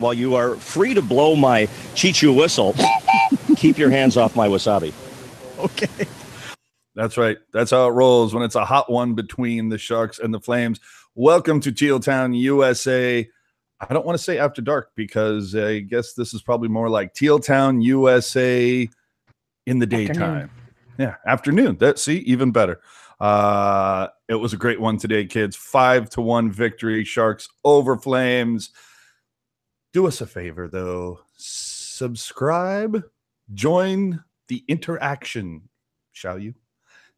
While you are free to blow my Chichu whistle, keep your hands off my wasabi. Okay. That's right. That's how it rolls when it's a hot one between the Sharks and the Flames. Welcome to Teal Town, USA. I don't want to say after dark because I guess this is probably more like Teal Town, USA in the daytime. Yeah, afternoon. See, even better. It was a great one today, kids. 5-1 victory. Sharks over Flames. Do us a favor, though. Subscribe. Join the interaction, shall you?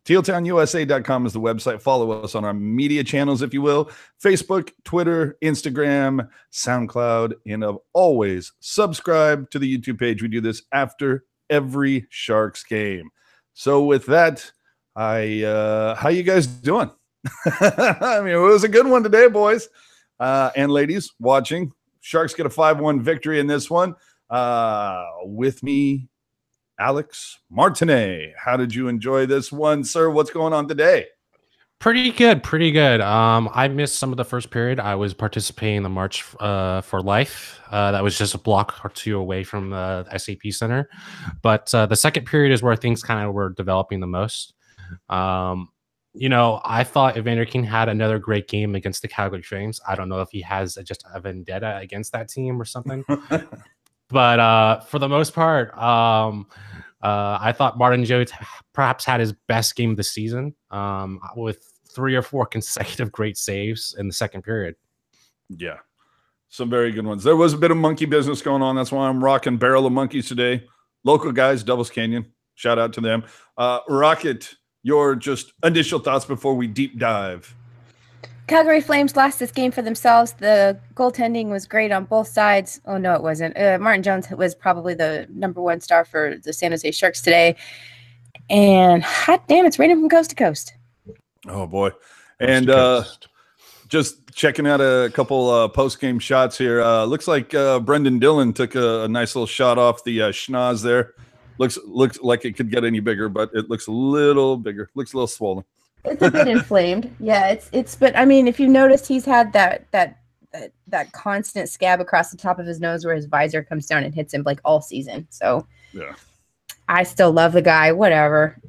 TealTownUSA.com is the website. Follow us on our media channels, if you will. Facebook, Twitter, Instagram, SoundCloud, and always subscribe to the YouTube page. We do this after every Sharks game. So with that, how you guys doing? I mean, it was a good one today, boys and ladies watching. Sharks get a 5-1 victory in this one. With me, Alex Martinet. How did you enjoy this one, sir? What's going on today? Pretty good, pretty good. I missed some of the first period. I was participating in the March for Life. That was just a block or two away from the SAP Center. But the second period is where things kind of were developing the most. You know, I thought Evander King had another great game against the Calgary Flames. I don't know if he has just a vendetta against that team or something. But for the most part, I thought Martin Jones perhaps had his best game of the season with 3 or 4 consecutive great saves in the second period. Yeah, some very good ones. There was a bit of monkey business going on. That's why I'm rocking Barrel of Monkeys today. Local guys, Devils Canyon. Shout out to them. Rocket, your just initial thoughts before we deep dive. Calgary Flames lost this game for themselves. The goaltending was great on both sides. Oh, no, it wasn't. Martin Jones was probably the #1 star for the San Jose Sharks today. And hot damn, it's raining from coast to coast. Oh, boy. And just checking out a couple post-game shots here. Looks like Brendan Dillon took a nice little shot off the schnoz there. Looks like it could get any bigger, but it looks a little bigger. Looks a little swollen. It's a bit inflamed. Yeah, it's but I mean, if you noticed, he's had that constant scab across the top of his nose where his visor comes down and hits him like all season. So yeah, I still love the guy, whatever.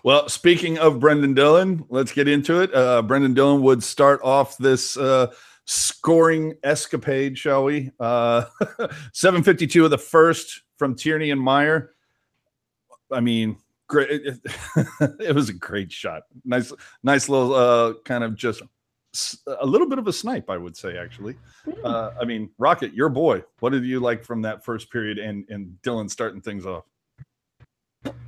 Well, speaking of Brendan Dillon, let's get into it. Brendan Dillon would start off this scoring escapade, shall we? 7:52 of the first from Tierney and Meyer. I mean, great. It was a great shot. Nice little kind of just a little bit of a snipe, I would say, actually. I mean, Rocket, your boy. What did you like from that first period and Dillon starting things off?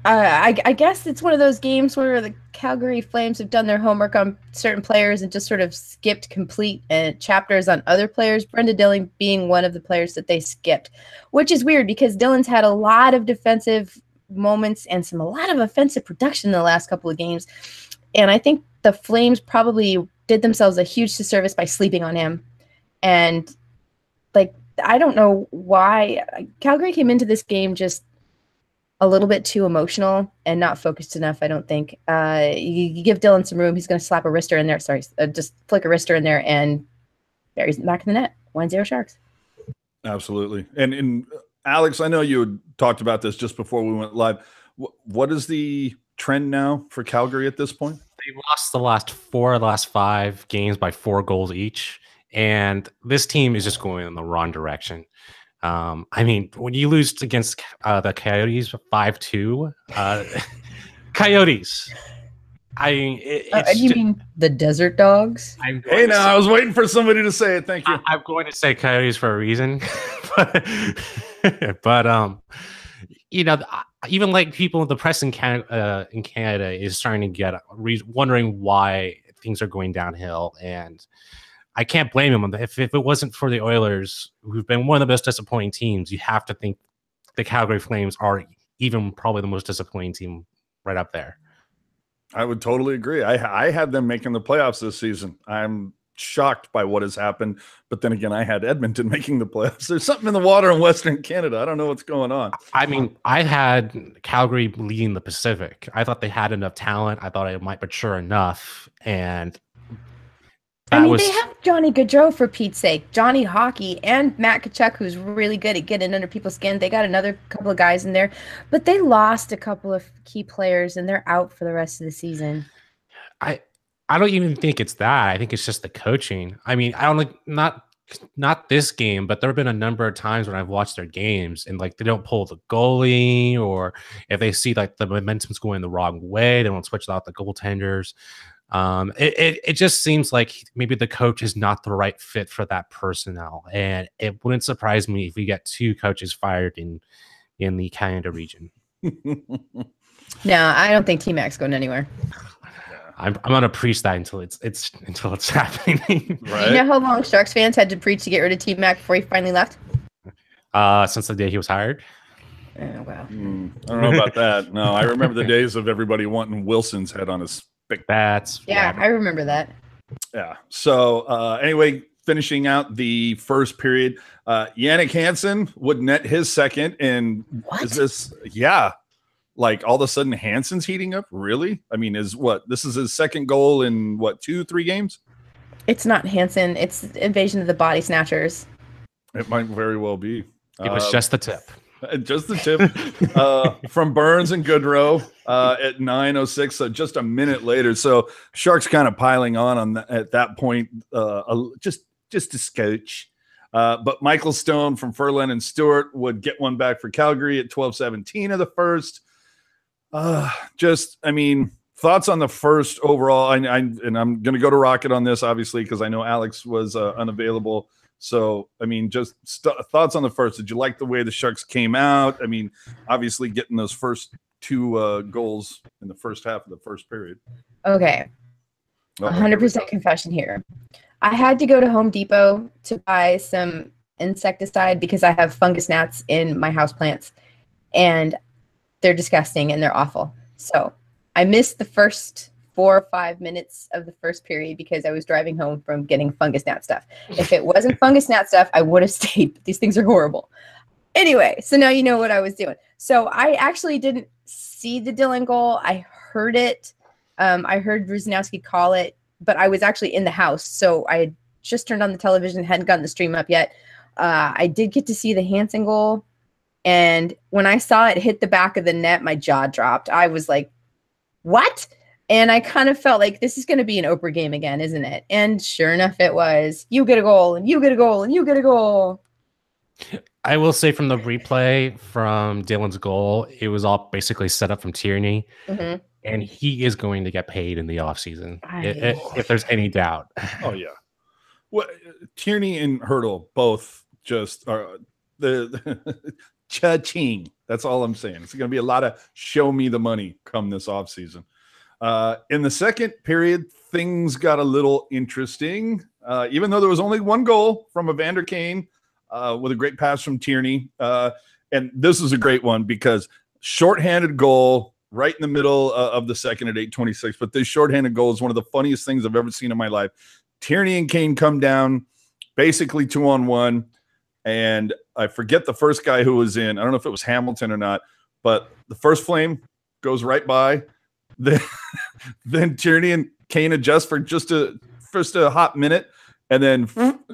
I guess it's one of those games where the Calgary Flames have done their homework on certain players and just sort of skipped complete chapters on other players. Brendan Dillon being one of the players that they skipped, which is weird because Dillon's had a lot of defensive moments and a lot of offensive production in the last couple of games. And I think the Flames probably did themselves a huge disservice by sleeping on him. And like, I don't know why Calgary came into this game just a little bit too emotional and not focused enough, I don't think. You give Dillon some room, he's going to slap a wrister in there. Sorry, just flick a wrister in there and buries it back in the net. 1-0 Sharks. Absolutely. And Alex, I know you had talked about this just before we went live. What is the trend now for Calgary at this point? They lost the last 5 games by 4 goals each. And this team is just going in the wrong direction. I mean, when you lose against the Coyotes 5-2, Coyotes. I mean, you mean the Desert Dogs? Hey, now I was waiting for somebody to say it. Thank you. I'm going to say Coyotes for a reason, but you know, even like people in the press in Canada is starting to get wondering why things are going downhill, and I can't blame him. If it wasn't for the Oilers, who've been one of the most disappointing teams, you have to think the Calgary Flames are even probably the most disappointing team right up there. I would totally agree. I had them making the playoffs this season. I'm shocked by what has happened. But then again, I had Edmonton making the playoffs. There's something in the water in Western Canada. I don't know what's going on. I mean, I had Calgary leading the Pacific. I thought they had enough talent. I thought it might mature enough. And I mean, they have Johnny Gaudreau, for Pete's sake, Johnny Hockey, and Matt Tkachuk, who's really good at getting under people's skin. They got another couple of guys in there, but they lost a couple of key players, and they're out for the rest of the season. I don't even think it's that. I think it's just the coaching. I mean, I don't like not this game, but there have been a number of times when I've watched their games and like they don't pull the goalie, or if they see like the momentum's going the wrong way, they won't switch out the goaltenders. It just seems like maybe the coach is not the right fit for that personnel, and it wouldn't surprise me if we get 2 coaches fired in the Canada region. No, I don't think T-Mac's going anywhere. I'm gonna preach that until it's happening. Right? You know how long Sharks fans had to preach to get rid of T-Mac before he finally left? Since the day he was hired. Oh, wow. I don't know about that. No, I remember the days of everybody wanting Wilson's head on his stick. Yeah, I remember that. Yeah. So anyway, finishing out the first period, Yannick Hansen would net his second. And What? is this? Yeah. Like all of a sudden Hansen's heating up? Really? I mean, this is his second goal in what, 2-3 games? It's not Hansen. It's Invasion of the Body Snatchers. It might very well be. It was just the tip. Just the tip from Burns and Goodrow at 9:06, so just a minute later. So Sharks kind of piling on at that point, just a scotch. But Michael Stone from Furlan and Stewart would get one back for Calgary at 12:17 of the first. I mean, thoughts on the first overall. And I'm going to go to Rocket on this, obviously, because I know Alex was unavailable. So, I mean, just thoughts on the first. Did you like the way the Sharks came out? I mean, obviously getting those first 2 goals in the first half of the first period. Okay. 100% confession here. I had to go to Home Depot to buy some insecticide because I have fungus gnats in my houseplants, and they're disgusting and they're awful. So I missed the first 4 or 5 minutes of the first period because I was driving home from getting fungus gnat stuff. If it wasn't fungus gnat stuff, I would have stayed. But these things are horrible. Anyway, so now you know what I was doing. So I actually didn't see the Dylan goal. I heard it. I heard Rusnowski call it, but I was actually in the house. So I had just turned on the television, hadn't gotten the stream up yet. I did get to see the Hansen goal. And when I saw it hit the back of the net, my jaw dropped. I was like, what? And I kind of felt like this is going to be an Oprah game again, isn't it? And sure enough, it was. You get a goal, and you get a goal, and you get a goal. I will say from the replay from Dylan's goal, it was all basically set up from Tierney. Mm-hmm. And he is going to get paid in the offseason, if there's any doubt. Oh, yeah. Well, Tierney and Hurdle both just are the cha-ching. That's all I'm saying. It's going to be a lot of show me the money come this offseason. In the second period, things got a little interesting. Even though there was only 1 goal from Evander Kane with a great pass from Tierney. And this is a great one because shorthanded goal right in the middle of the second at 8:26. But this shorthanded goal is one of the funniest things I've ever seen in my life. Tierney and Kane come down basically 2-on-1. And I forget the first guy who was in. I don't know if it was Hamilton or not, but the first flame goes right by. Then Tierney and Kane adjust for just a hot minute, and then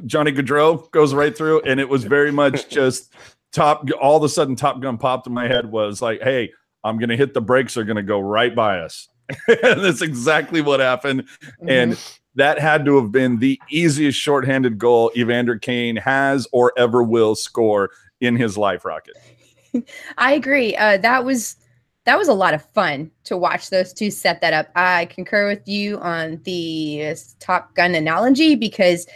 Johnny Gaudreau goes right through. And it was very much just all of a sudden Top Gun popped in my head was like, hey, I'm going to hit the brakes. They're going to go right by us. And that's exactly what happened. Mm-hmm. And that had to have been the easiest shorthanded goal Evander Kane has or ever will score in his life, Rocket. I agree. That was a lot of fun to watch those two set that up. I concur with you on the Top Gun analogy because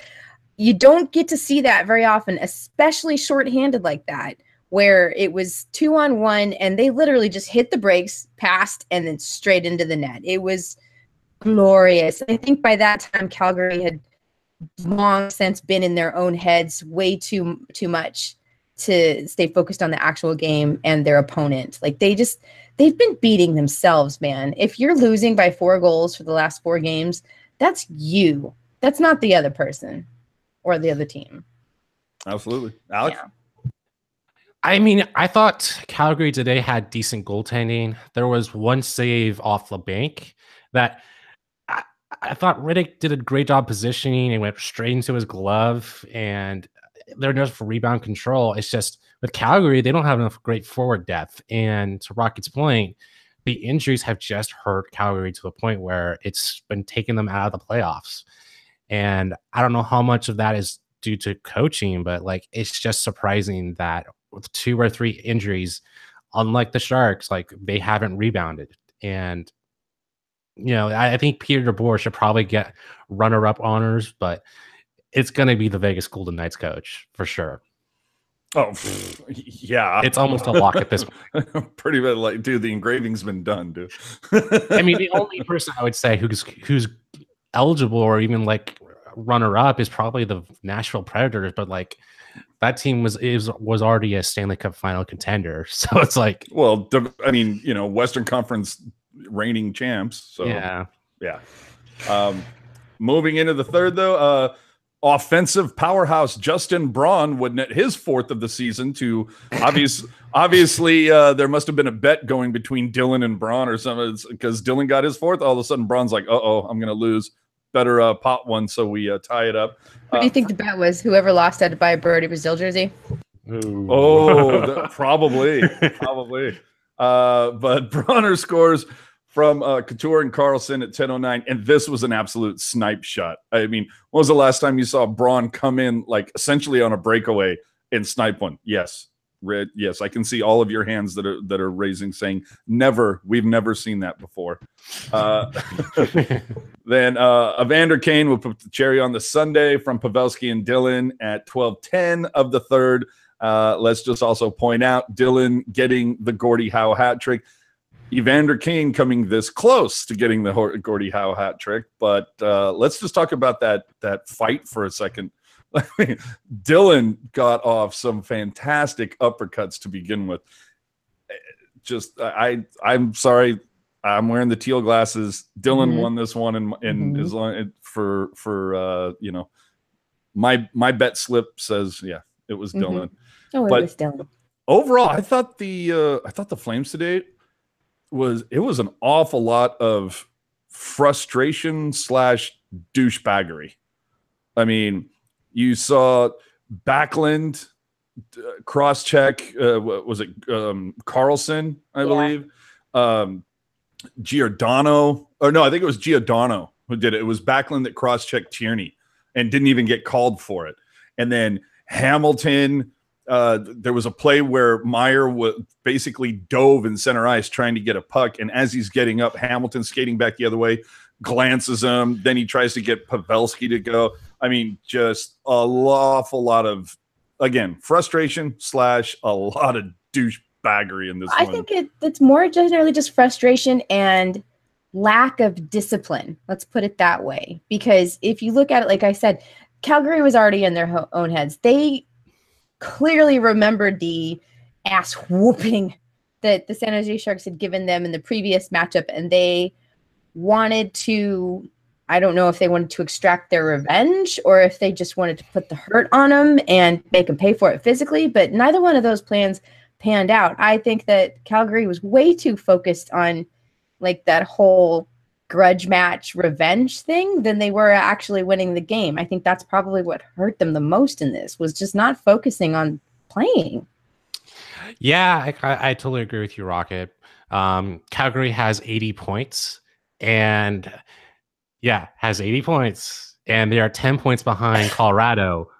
you don't get to see that very often, especially shorthanded like that, where it was 2-on-1 and they literally just hit the brakes, passed, and then straight into the net. It was glorious. I think by that time, Calgary had long since been in their own heads way too much to stay focused on the actual game and their opponent. Like they've been beating themselves, man. If you're losing by 4 goals for the last 4 games, that's you. That's not the other person or the other team. Absolutely. Alex? Yeah. I mean, I thought Calgary today had decent goaltending. There was one save off the bank that I thought Riddick did a great job positioning and went straight into his glove, and they're just for rebound control. It's just with Calgary, they don't have enough great forward depth. And to Rocket's point, the injuries have just hurt Calgary to the point where it's been taking them out of the playoffs. And I don't know how much of that is due to coaching, but like it's just surprising that with 2 or 3 injuries, unlike the Sharks, like they haven't rebounded. And I think Peter DeBoer should probably get runner-up honors, but it's going to be the Vegas Golden Knights coach for sure. Oh, yeah. It's almost a lock at this point. Pretty bad. Like, dude, the engraving's been done, dude. I mean, the only person I would say who's eligible or even like runner-up is probably the Nashville Predators, but like that team was already a Stanley Cup final contender. So it's like, well, I mean, Western Conference reigning champs. So yeah. Moving into the third, though, offensive powerhouse Justin Braun would net his 4th of the season to obviously there must have been a bet going between Dylan and Braun or something, because Dylan got his 4th. All of a sudden Braun's like, I'm gonna lose, better pot one, so we tie it up. What do you think the bet was? Whoever lost had to buy a Birdie Brazil jersey? Probably. But Bronner scores from Couture and Carlson at 10:09, and this was an absolute snipe shot. I mean, when was the last time you saw Braun come in like essentially on a breakaway and snipe one? Yes, Red. Yes, I can see all of your hands that are raising, saying never. We've never seen that before. Then Evander Kane will put the cherry on the Sunday from Pavelski and Dylan at 12:10 of the third. Let's just also point out Dylan getting the Gordie Howe hat trick. Evander Kane coming this close to getting the Gordie Howe hat trick, but let's just talk about that fight for a second. Dylan got off some fantastic uppercuts to begin with. I'm sorry, I'm wearing the teal glasses. Dylan won this one, and as long for my bet slip says it was Dylan. Oh, it was Dylan. Overall, I thought the Flames today was an awful lot of frustration / douchebaggery. I mean, you saw Backlund cross check. Was it Carlson? I believe. Giordano, or no, I think it was Giordano who did it. It was Backlund that cross checked Tierney and didn't even get called for it. And then Hamilton. There was a play where Meyer basically dove in center ice trying to get a puck, and as he's getting up, Hamilton skating back the other way, glances him. Then he tries to get Pavelski to go. I mean, just an awful lot of, again, frustration / a lot of douchebaggery in this one. I think it's more generally just frustration and lack of discipline. Let's put it that way. Because if you look at it, like I said, Calgary was already in their own heads. They clearly remembered the ass whooping that the San Jose Sharks had given them in the previous matchup, and they wanted to, I don't know if they wanted to extract their revenge or if they just wanted to put the hurt on them and make them pay for it physically, but neither one of those plans panned out. I think that Calgary was way too focused on like that whole grudge match revenge thing than they were actually winning the game. I think that's probably what hurt them the most in this, was just not focusing on playing. Yeah, I totally agree with you, Rocket. Calgary has 80 points and has 80 points, and they are 10 points behind Colorado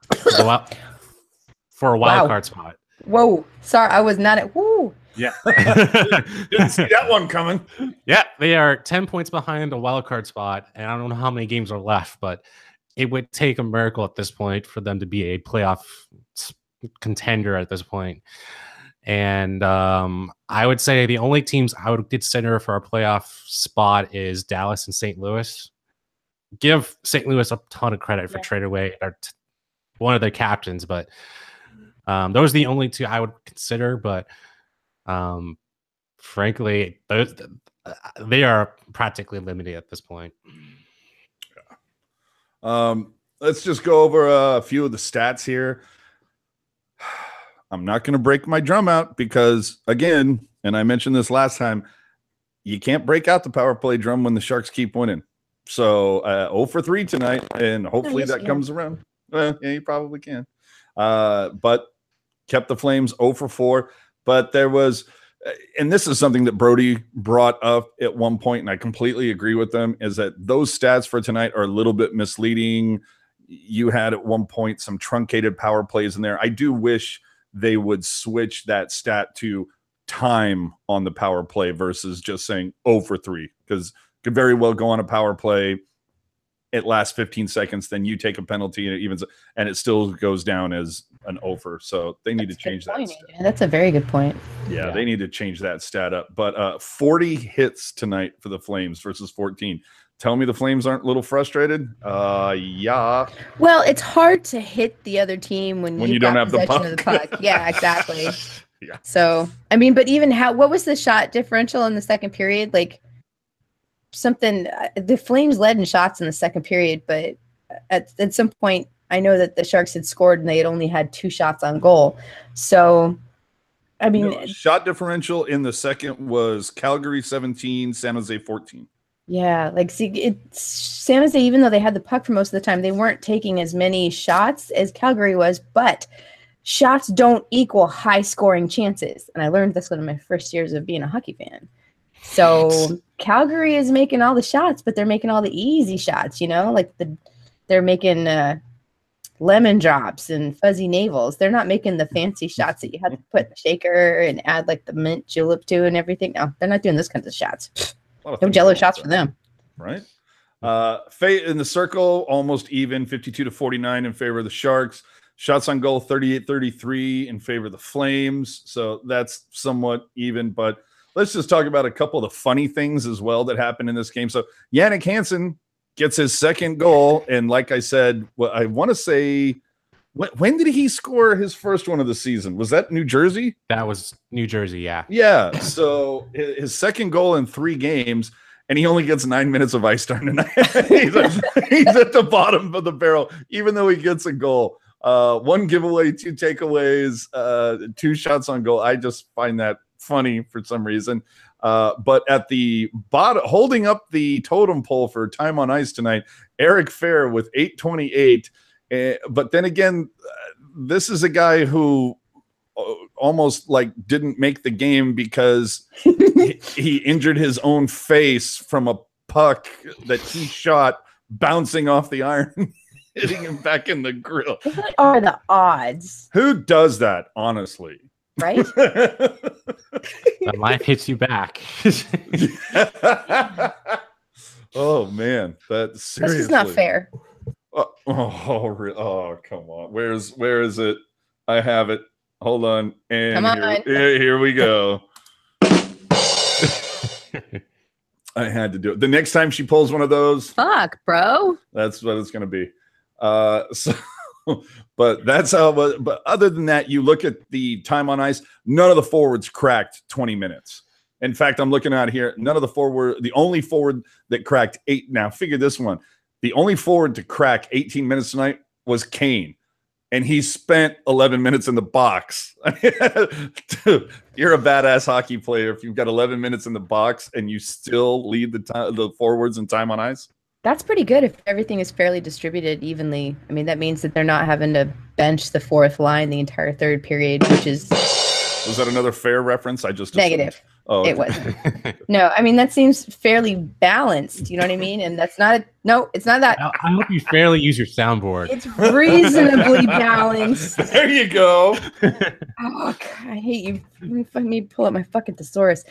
for a wild card spot. Whoa, sorry, I was not at woo. Yeah. Didn't see that one coming. Yeah, they are 10 points behind a wild card spot, and I don't know how many games are left, but it would take a miracle at this point for them to be a playoff contender at this point. And I would say the only teams I would consider for a playoff spot is Dallas and St. Louis. Give St. Louis a ton of credit for trading away one of their captains, but those are the only two I would consider. But frankly, they are practically limited at this point. Let's just go over a few of the stats here. I'm not going to break my drum out because, again, and I mentioned this last time, you can't break out the power play drum when the Sharks keep winning. So 0 for 3 tonight, and hopefully yes, that yeah. comes around. Yeah, you probably can. But kept the Flames 0 for 4. But there was, and this is something that Brody brought up at one point, and I completely agree with them, is that those stats for tonight are a little bit misleading. You had at one point some truncated power plays in there. I do wish they would switch that stat to time on the power play versus just saying 0 for 3, because could very well go on a power play, it lasts 15 seconds, then you take a penalty, and it still goes down as an over. So they need to change that. That's a very good point. Yeah, they need to change that stat up. But 40 hits tonight for the Flames versus 14. Tell me the Flames aren't a little frustrated? Yeah. Well, it's hard to hit the other team when you don't have the puck. Of the puck. Yeah, exactly. Yeah. So, I mean, but even what was the shot differential in the second period? Like something, the Flames led in shots in the second period, but at some point, I know that the Sharks had scored and they had only had 2 shots on goal. So, I mean, shot differential in the second was Calgary 17, San Jose 14. Yeah, like San Jose, even though they had the puck for most of the time, they weren't taking as many shots as Calgary was, but shots don't equal high scoring chances. And I learned this one in my first years of being a hockey fan. So Calgary is making all the shots, but they're making all the easy shots, like they're making lemon drops and fuzzy navels. They're not making the fancy shots that you have to put in the shaker and add like the mint julep to and everything. No, they're not doing those kinds of shots. No jello shots for them. Right. Fate in the circle, almost even, 52-49 in favor of the Sharks. Shots on goal, 38-33 in favor of the Flames. So that's somewhat even, but let's just talk about a couple of the funny things as well that happened in this game. So Jannik Hansen gets his second goal. And like I said, well, I want to say, when did he score his first one of the season? Was that New Jersey? That was New Jersey, yeah. Yeah, so his second goal in 3 games, and he only gets 9 minutes of ice time tonight. he's at the bottom of the barrel, even though he gets a goal. 1 giveaway, 2 takeaways, 2 shots on goal. I just find that funny for some reason. But at the bottom, holding up the totem pole for time on ice tonight, Eric Fair with 828. But then again, this is a guy who almost like didn't make the game because he injured his own face from a puck that he shot bouncing off the iron, hitting him back in the grill. What are the odds? Who does that, honestly? Right? That life hits you back. Oh, man. That's seriously. This is not fair. Oh, come on. Where is it? I have it. Hold on. And come on. Here we go. I had to do it. The next time she pulls one of those. Fuck, bro. That's what it's going to be. But that's how it was. But other than that, you look at the time on ice, none of the forwards cracked 20 minutes. In fact, I'm looking out here. The only forward that cracked 8. Now, figure this one. The only forward to crack 18 minutes tonight was Kane, and he spent 11 minutes in the box. Dude, you're a badass hockey player if you've got 11 minutes in the box and you still lead the forwards in time on ice. That's pretty good if everything is fairly distributed evenly. I mean, that means that they're not having to bench the 4th line the entire 3rd period, which is... Was that another fair reference? I just negative. Oh, okay. It wasn't. No, I mean, that seems fairly balanced. You know what I mean? And that's not no, it's not that. I hope you fairly use your soundboard. It's reasonably balanced. There you go. Oh, God, I hate you. Let me pull up my fucking thesaurus.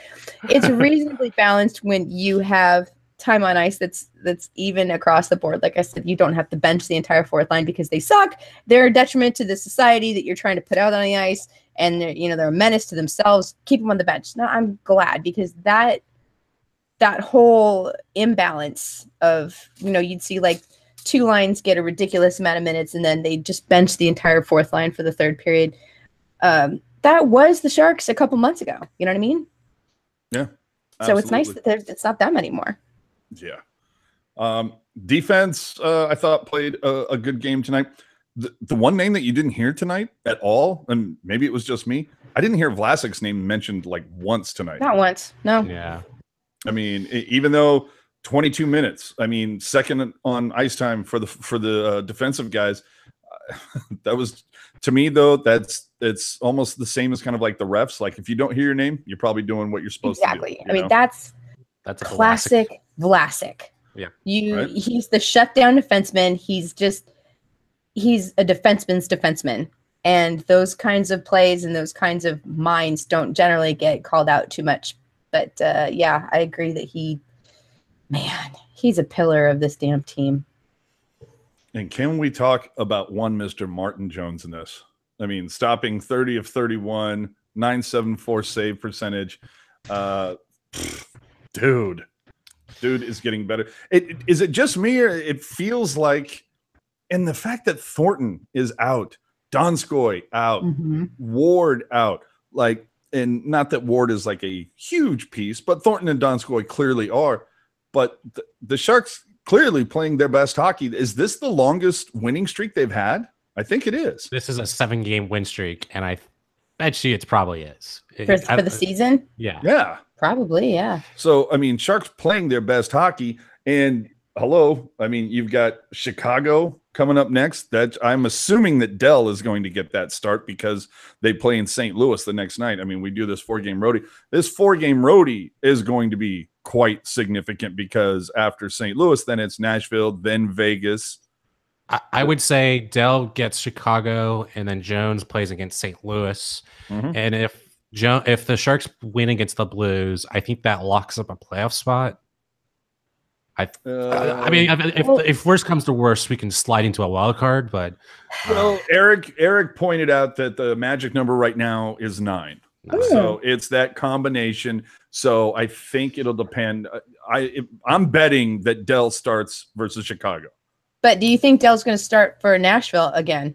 It's reasonably balanced when you have time on ice that's even across the board. Like I said, you don't have to bench the entire 4th line because they suck. They're a detriment to the society that you're trying to put out on the ice. And they're a menace to themselves. Keep them on the bench. Now I'm glad because that whole imbalance of you'd see like 2 lines get a ridiculous amount of minutes and then they just bench the entire 4th line for the 3rd period. That was the Sharks a couple months ago. You know what I mean? Yeah. Absolutely. So it's nice that it's not them anymore. Yeah. Defense, I thought played a good game tonight. The one name that you didn't hear tonight at all, and maybe it was just me, I didn't hear Vlasic's name mentioned like once tonight. Not once, no. Yeah. I mean, even though 22 minutes. I mean, second on ice time for the defensive guys. That was, to me though, it's almost the same as kind of like the refs. Like if you don't hear your name, you're probably doing what you're supposed to do. Exactly. I mean, that's a classic Vlasic. Yeah. Right? He's the shutdown defenseman. He's a defenseman's defenseman. And those kinds of plays and those kinds of minds don't generally get called out too much. But yeah, I agree that he's a pillar of this damn team. And can we talk about one Mr. Martin Jones in this? I mean, stopping 30 of 31, 974 save percentage. Dude is getting better. Is it just me, or it feels like, and the fact that Thornton is out, Donskoy out, Ward out, like, and not that Ward is like a huge piece, but Thornton and Donskoy clearly are. But the Sharks clearly playing their best hockey. Is this the longest winning streak they've had? I think it is. This is a 7-game win streak, and I bet you it probably is. For the season? Yeah. Yeah. Probably, yeah. So, I mean, Sharks playing their best hockey. And hello, I mean, you've got Chicago coming up next. That I'm assuming that Dell is going to get that start because they play in St. Louis the next night. I mean, we do this 4-game roadie. This 4-game roadie is going to be quite significant because after St. Louis, then it's Nashville, then Vegas. I would say Dell gets Chicago, and then Jones plays against St. Louis. And if the Sharks win against the Blues, I think that locks up a playoff spot. I mean, if worst comes to worst, we can slide into a wild card. But well, Eric pointed out that the magic number right now is 9. So it's that combination. So I think it'll depend. I'm betting that Dell starts versus Chicago. But do you think Dell's going to start for Nashville again?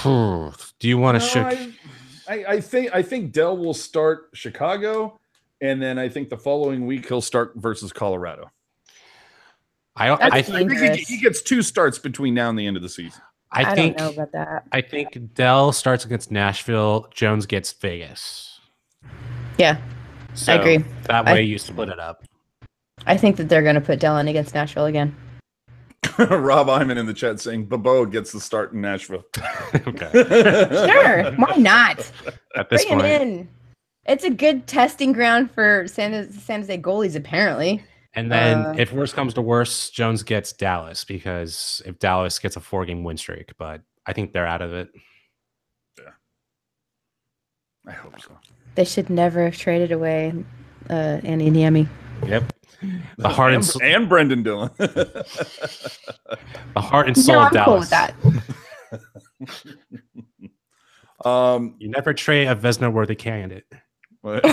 Do you want to I think Dell will start Chicago, and then I think the following week he'll start versus Colorado. I think he gets 2 starts between now and the end of the season. I don't know about that. I think Dell starts against Nashville. Jones gets Vegas. Yeah, So I agree. That way you split it up. I think that they're going to put Dell in against Nashville again. Rob Iman in the chat saying Bobo gets the start in Nashville. Okay. Sure, why not? At this Bring point, him in. It's a good testing ground for San Jose goalies, apparently. and then if worst comes to worst, Jones gets Dallas, because if Dallas gets a 4-game win streak, but I think they're out of it. Yeah, I hope so. They should never have traded away Andy Niemi. Yep. The heart and Brendan Dillon. The heart and soul of I'm cool with Dallas. that. You never trade a Vezina-worthy candidate. Or the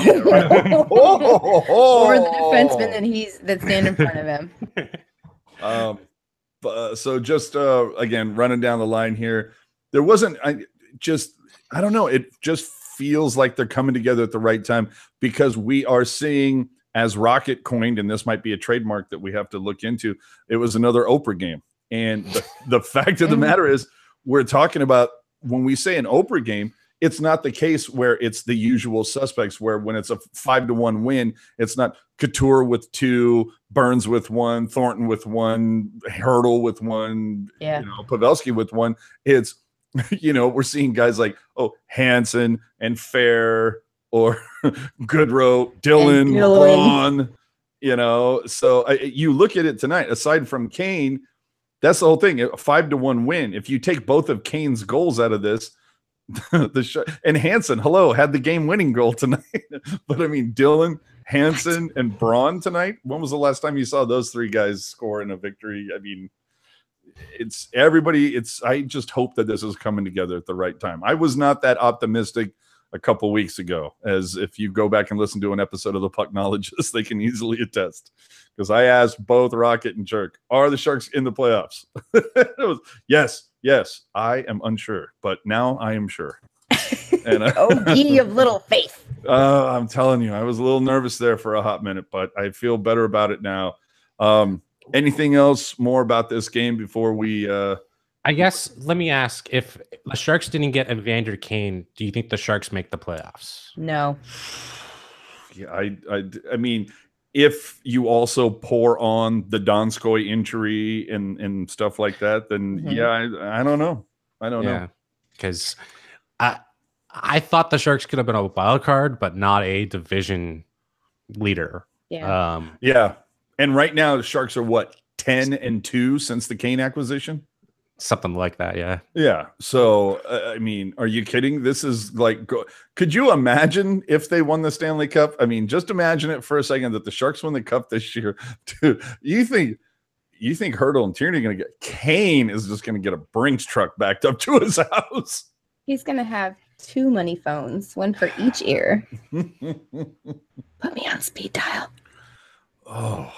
defenseman that's standing in front of him. So just again, running down the line here, there wasn't. I don't know. It just feels like they're coming together at the right time, because we are seeing, as Rocket coined, and this might be a trademark that we have to look into, it was another Oprah game. And the fact of the matter is, we're talking about, when we say an Oprah game, it's not the case where it's the usual suspects, where when it's a 5-1 win, it's not Couture with 2, Burns with 1, Thornton with 1, Hurdle with 1, Pavelski with 1. It's, we're seeing guys like, Hansen and Fair, or Goodrow, Dylan, Braun, So you look at it tonight, aside from Kane, that's the whole thing, a 5-1 win. If you take both of Kane's goals out of this, and Hansen, had the game-winning goal tonight. But I mean, Dylan, Hansen, and Braun tonight. When was the last time you saw those 3 guys score in a victory? I mean, it's everybody. I just hope that this is coming together at the right time. I was not that optimistic a couple weeks ago, as if you go back and listen to an episode of the Pucknologist, they can easily attest. Because I asked both Rocket and Jerk, are the Sharks in the playoffs? It was yes, I am unsure, but now I am sure. And oh, ye of little faith. I'm telling you, I was a little nervous there for a hot minute, but I feel better about it now. Anything else more about this game before we I guess, let me ask, if the Sharks didn't get Evander Kane, do you think the Sharks make the playoffs? No. Yeah, I mean, if you also pour on the Donskoy injury and stuff like that, then yeah, I don't know. I don't know. Because I thought the Sharks could have been a wild card, but not a division leader. Yeah. Yeah. And right now the Sharks are what, 10-2 since the Kane acquisition? Something like that, yeah. Yeah. So, I mean, are you kidding? This is like, could you imagine if they won the Stanley Cup? I mean, just imagine it for a second that the Sharks win the Cup this year. Dude, you think Hurdle and Tierney are going to get, Kane is just going to get a Brinks truck backed up to his house. He's going to have 2 money phones, one for each ear. Put me on speed dial. Oh.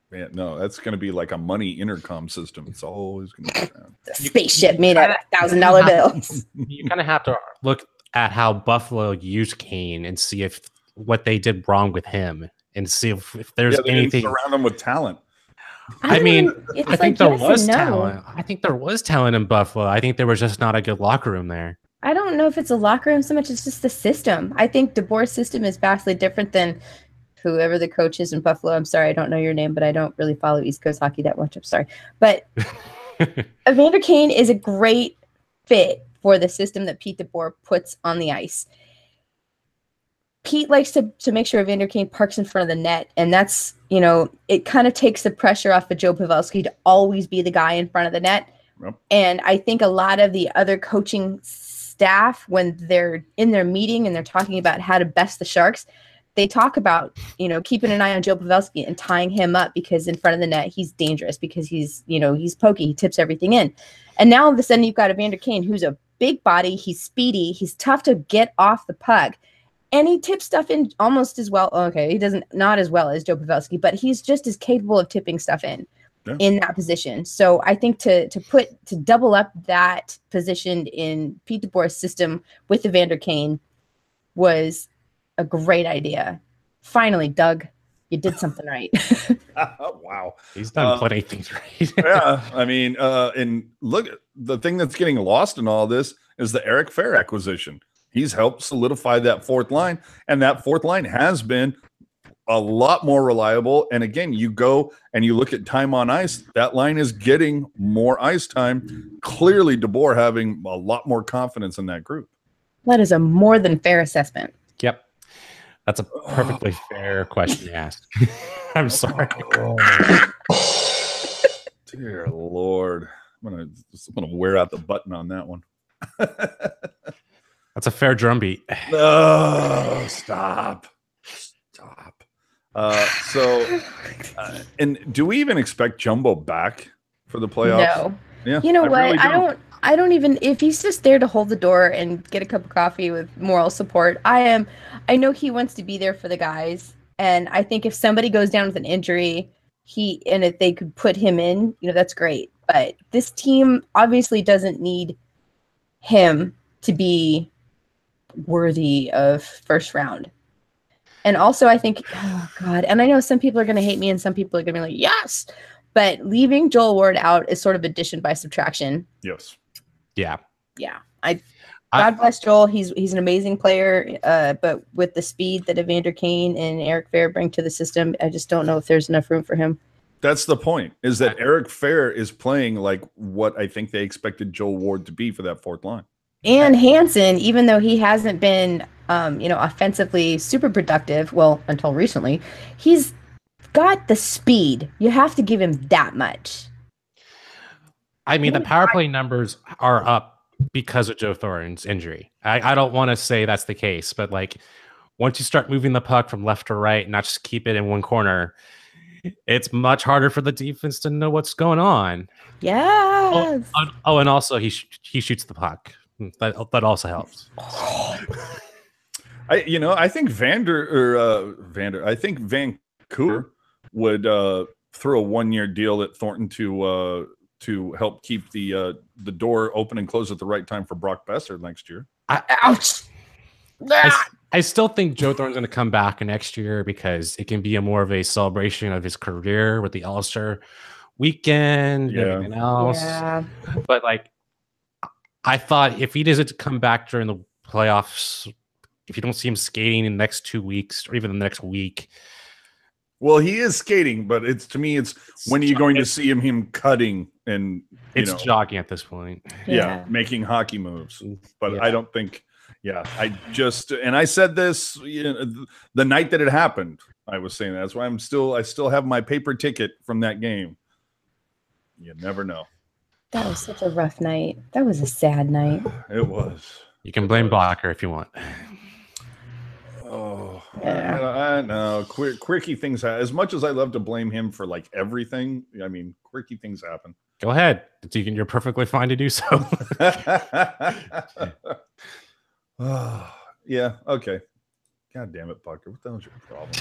Man, no, that's going to be like a money intercom system. It's always going to be that. The spaceship made out of $1,000 bills. You kind of have to look at how Buffalo used Kane and see if what they did wrong with him, and see if there's anything around him with talent. I mean, I think there was talent. I think there was talent in Buffalo. I think there was just not a good locker room there. I don't know if it's a locker room so much. It's just the system. I think DeBoer's system is vastly different than whoever the coach is in Buffalo. I'm sorry, I don't know your name, but I don't really follow East Coast hockey that much. I'm sorry. But Evander Kane is a great fit for the system that Pete DeBoer puts on the ice. Pete likes to make sure Evander Kane parks in front of the net, and that's, it kind of takes the pressure off of Joe Pavelski to always be the guy in front of the net. Yep. And I think a lot of the other coaching staff, when they're in their meeting and they're talking about how to best the Sharks, they talk about, keeping an eye on Joe Pavelski and tying him up, because in front of the net, he's dangerous, because he's pokey, he tips everything in. And now all of a sudden you've got Evander Kane, who's a big body, he's speedy, he's tough to get off the puck, and he tips stuff in almost as well. Okay, he doesn't, not as well as Joe Pavelski, but he's just as capable of tipping stuff in that position. So I think to double up that position in Pete DeBoer's system with Evander Kane was a great idea. Finally, Doug, you did something right. Wow. He's done plenty of things right. Yeah. I mean, and look, the thing that's getting lost in all this is the Eric Fair acquisition. He's helped solidify that fourth line, and that fourth line has been a lot more reliable. And again, you go and you look at time on ice, that line is getting more ice time. Clearly, DeBoer having a lot more confidence in that group. That is a more than fair assessment. Yep. That's a perfectly fair question to ask. I'm sorry. Dear Lord. I'm gonna wear out the button on that one. That's a fair drumbeat. No, stop. And do we even expect Jumbo back for the playoffs? No. Yeah. You know what? Really I don't even, if he's just there to hold the door and get a cup of coffee with moral support, I know he wants to be there for the guys. And I think if somebody goes down with an injury, if they could put him in, that's great. But this team obviously doesn't need him to be worthy of first round. And also I think, oh God, and I know some people are going to hate me and some people are going to be like, yes, but leaving Joel Ward out is sort of addition by subtraction. Yes. Yeah. Yeah. God bless Joel. He's an amazing player, but with the speed that Evander Kane and Eric Fair bring to the system, I just don't know if there's enough room for him. That's the point, is that Eric Fair is playing like what I think they expected Joel Ward to be for that fourth line. And Hansen, even though he hasn't been, offensively super productive, well, until recently, he's got the speed. You have to give him that much. I mean, the power play numbers are up because of Joe Thornton's injury. I don't want to say that's the case, but like once you start moving the puck from left to right, not just keep it in one corner, it's much harder for the defense to know what's going on. Yes. Oh, and also he shoots the puck. That also helps. I think I think Vancouver would throw a 1-year deal at Thornton to help keep the door open and close at the right time for Brock Besser next year. Ouch. I still think Joe Thornton's going to come back next year because it can be more of a celebration of his career with the All-Star weekend and everything else. Yeah. But like, I thought if he doesn't come back during the playoffs if you don't see him skating in the next 2 weeks or even the next week. Well, he is skating, but to me, it's when are you going to see him cutting and it's jogging at this point. Yeah, making hockey moves. But Yeah. I don't think. Yeah, I said this the night that it happened. I was saying that's why I still have my paper ticket from that game. You never know. That was such a rough night. That was a sad night. It was. You can blame Blocker if you want. Oh, Yeah. I know. Quirky things happen. As much as I love to blame him for like everything, I mean, quirky things happen. Go ahead. You're perfectly fine to do so. Oh, yeah. Okay. God damn it, Bucker. What the hell's your problem?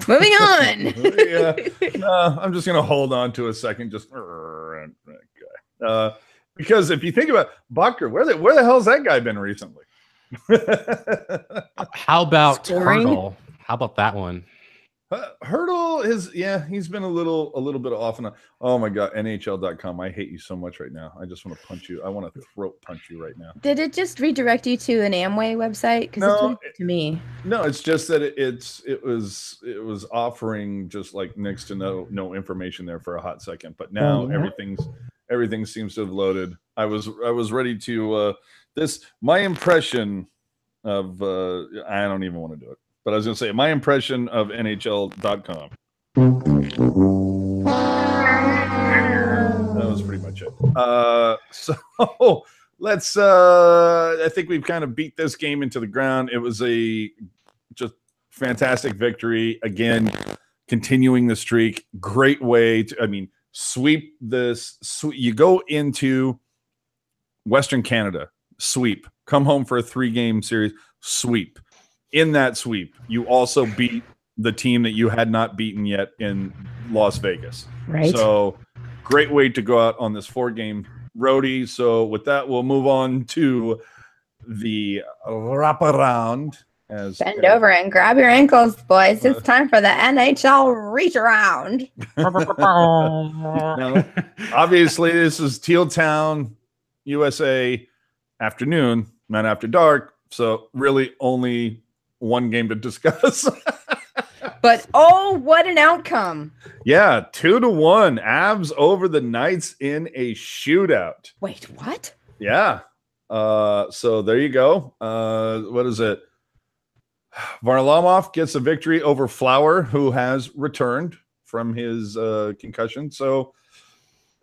Moving on. Yeah. No, I'm just gonna hold on to a second. Just because if you think about Bucker, where the hell's that guy been recently? How about Scoring? Hurdle? How about that one? Hurdle he's been a little bit off and on. Oh my god, NHL.com. I hate you so much right now. I just want to punch you. I want to throat punch you right now. Did it just redirect you to an Amway website? Because No, it's really to me. No, it's just that it was offering just like next to no information there for a hot second. But now everything seems to have loaded. I was ready to my impression of I don't even want to do it. But I was going to say, my impression of NHL.com. That was pretty much it. So let's, I think we've kind of beat this game into the ground. It was a just fantastic victory. Again, continuing the streak. Great way to, sweep this. You go into Western Canada, sweep. Come home for a 3-game series, sweep. In that sweep, you also beat the team that you had not beaten yet in Las Vegas. Right. So great way to go out on this 4-game roadie. So with that, we'll move on to the wraparound. Bend over and grab your ankles, boys. It's time for the NHL reach around. Now, obviously, this is Teal Town, USA, afternoon, not after dark. So really only one game to discuss. But oh, what an outcome. Yeah, 2-1. Avs over the Knights in a shootout. Wait, what? Yeah. So there you go. What is it? Varlamov gets a victory over Flower, who has returned from his concussion. So,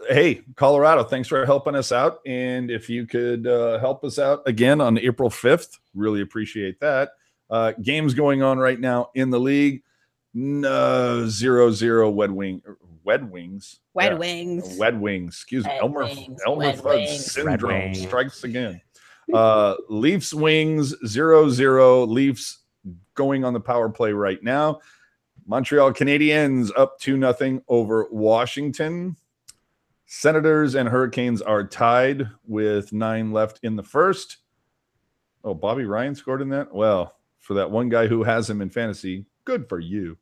hey, Colorado, thanks for helping us out. And if you could help us out again on April 5th, really appreciate that. Games going on right now in the league. 0-0 Wed Wings. Excuse me. Elmer Fudd syndrome strikes again. Leafs Wings 0-0. Leafs going on the power play right now. Montreal Canadiens up 2-0 over Washington. Senators and Hurricanes are tied with 9 left in the first. Oh, Bobby Ryan scored in that? Well, for that one guy who has him in fantasy, good for you.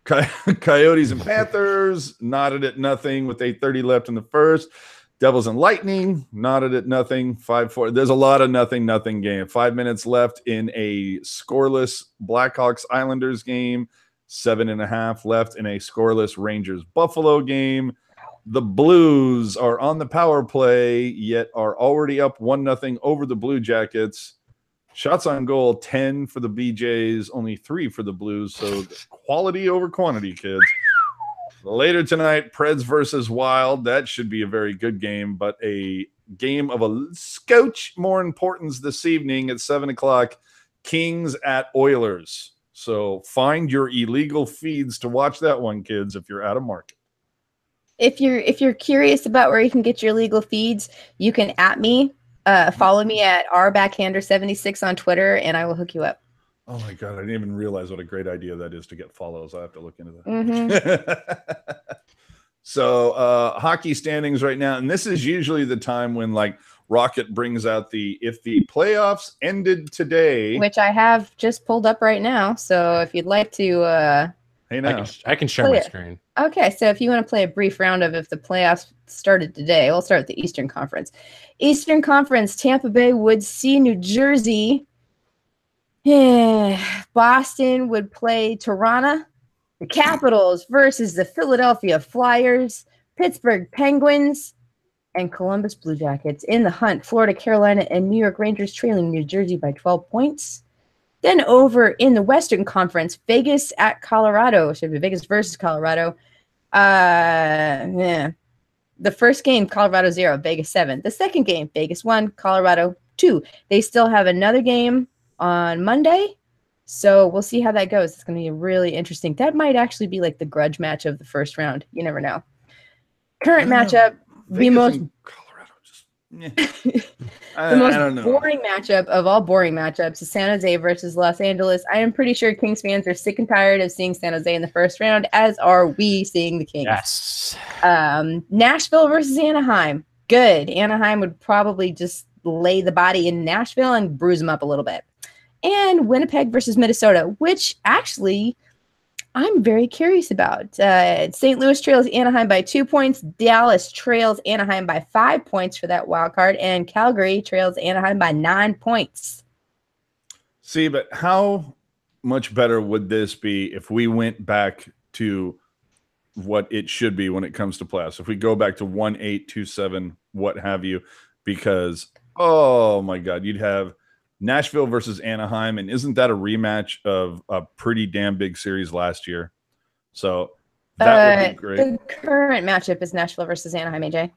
Coyotes and Panthers knotted at nothing with 8:30 left in the first. Devils and Lightning knotted at nothing. 5-4. There's a lot of nothing game. 5 minutes left in a scoreless Blackhawks Islanders game. 7.5 left in a scoreless Rangers Buffalo game. The Blues are on the power play, yet are already up 1-0 over the Blue Jackets. Shots on goal, 10 for the BJs, only 3 for the Blues. So quality over quantity, kids. Later tonight, Preds versus Wild. That should be a very good game, but a game of a scotch more importance this evening at 7 o'clock. Kings at Oilers. So find your illegal feeds to watch that one, kids, if you're out of market. If you're curious about where you can get your legal feeds, you can follow me at rbackhander76 on Twitter, and I will hook you up. Oh my God, I didn't even realize what a great idea that is to get follows. I have to look into that. Mm-hmm. So hockey standings right now, and this is usually the time when like Rocket brings out if the playoffs ended today, Which I have just pulled up right now. So if you'd like to Hey now. I can share Oh, my yeah. screen. Okay, so if you want to play a brief round of if the playoffs started today, we'll start with the Eastern Conference. Eastern Conference, Tampa Bay would see New Jersey. Boston would play Toronto. The Capitals versus the Philadelphia Flyers. Pittsburgh Penguins and Columbus Blue Jackets in the hunt. Florida, Carolina, and New York Rangers trailing New Jersey by 12 points. Then over in the Western Conference, Vegas at Colorado. Should be Vegas versus Colorado. The first game, Colorado 0, Vegas 7. The second game, Vegas 1, Colorado 2. They still have another game on Monday. So we'll see how that goes. It's going to be really interesting. That might actually be like the grudge match of the first round. You never know. Current matchup, the most Colorado just the most I don't know. boring matchup of all boring matchups is San Jose versus Los Angeles. I am pretty sure Kings fans are sick and tired of seeing San Jose in the first round, as are we seeing the Kings. Yes. Nashville versus Anaheim. Good. Anaheim would probably just lay the body in Nashville and bruise them up a little bit. And Winnipeg versus Minnesota, which actually I'm very curious about. St. Louis trails Anaheim by 2 points. Dallas trails Anaheim by 5 points for that wild card. And Calgary trails Anaheim by 9 points. See, but how much better would this be if we went back to what it should be when it comes to playoffs? If we go back to 1-8, 2-7, what have you, because, oh my God, you'd have Nashville versus Anaheim, and isn't that a rematch of a pretty damn big series last year? So that would be great. The current matchup is Nashville versus Anaheim, AJ.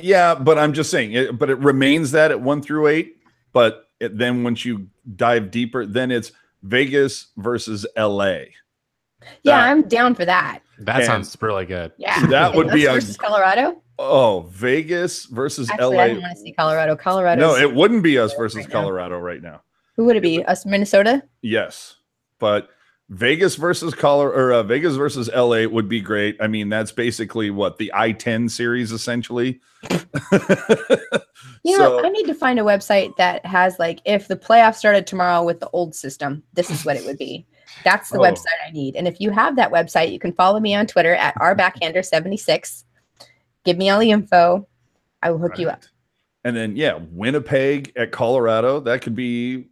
Yeah, but I'm just saying, but it remains that at 1-8. But then once you dive deeper, then it's Vegas versus LA. Yeah, I'm down for that. That sounds really good. Yeah, that would be versus Colorado. Oh, Vegas versus Actually, LA. I don't want to see Colorado. Colorado. No, it wouldn't be us versus Colorado right now. Who would it be? Us, Minnesota? Yes, but Vegas versus Colorado or Vegas versus LA would be great. I mean, that's basically what the I-10 series essentially. You know, I need to find a website that has like if the playoffs started tomorrow with the old system, this is what it would be. That's the website I need. And if you have that website, you can follow me on Twitter at rbackhander76. Give me all the info. I will hook you up. And then, yeah, Winnipeg at Colorado. That could be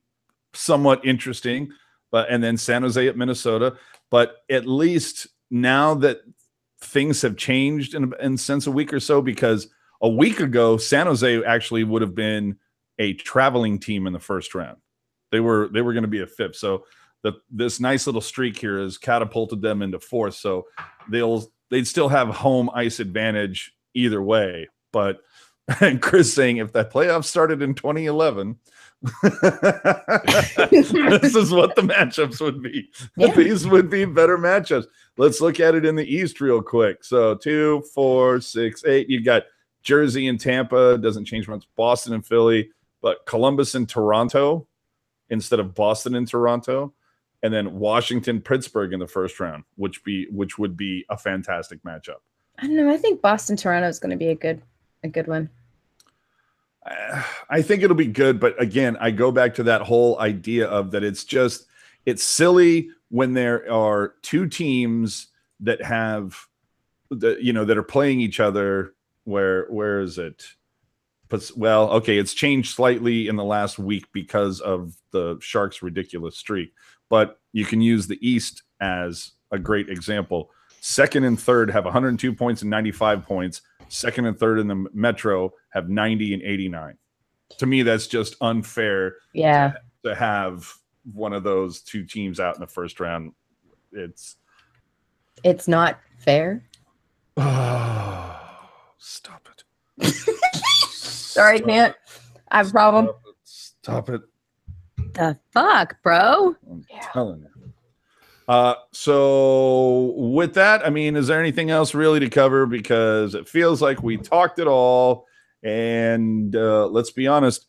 somewhat interesting. And then San Jose at Minnesota. But at least now that things have changed in since a week or so, because a week ago, San Jose actually would have been a traveling team in the first round. They were going to be a fifth. So this nice little streak here has catapulted them into fourth. So they'd still have home ice advantage either way. But and Chris saying if that playoff started in 2011, this is what the matchups would be. Yeah. These would be better matchups. Let's look at it in the East real quick. So 2, 4, 6, 8. You got Jersey and Tampa. Doesn't change much. Boston and Philly, but Columbus and Toronto instead of Boston and Toronto. And then Washington, Pittsburgh in the first round, which would be a fantastic matchup. I don't know. I think Boston, Toronto is going to be a good one. I think it'll be good, but again, I go back to that whole idea of that it's silly when there are two teams that have that are playing each other. Where is it? But well, okay, it's changed slightly in the last week because of the Sharks' ridiculous streak, but you can use the East as a great example. Second and third have 102 points and 95 points. Second and third in the Metro have 90 and 89. To me, that's just unfair. Yeah, to have one of those two teams out in the first round. It's not fair. Oh, stop it. Sorry, can't. I have a problem. Stop it. The fuck, bro? I'm telling you. So with that, I mean, is there anything else really to cover? Because it feels like we talked it all. And let's be honest,